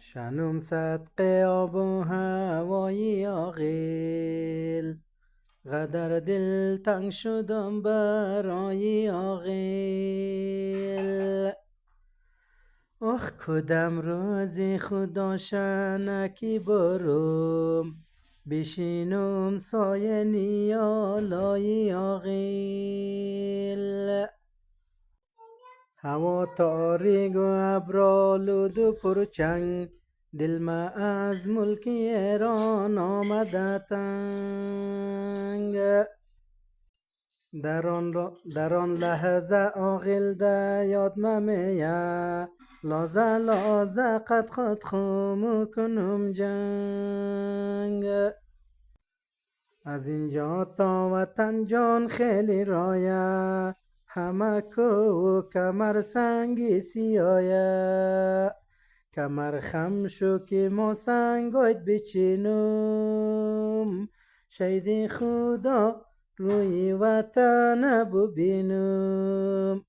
شنوم صدق آب و هوای عاقل، قدر دل تنگ شدم برای عاقل. آخ کدام روزی خدا شنکی بروم، بشینم سایه نیالای عاقل. هوا تاریک و ابرآلود و پرچنگ، دل ما از ملک ایران آمده تنگ. در آن لحظه عاقل ده یاد میه، لازه لازه قد خود خو کنم جنگ. از اینجا تا وطن جان خیلی رایه، همه کو کمر سنگی سیایه. کمر خم شو که ما سنگاید بچینم، شهید خدا روی وطن ببینم.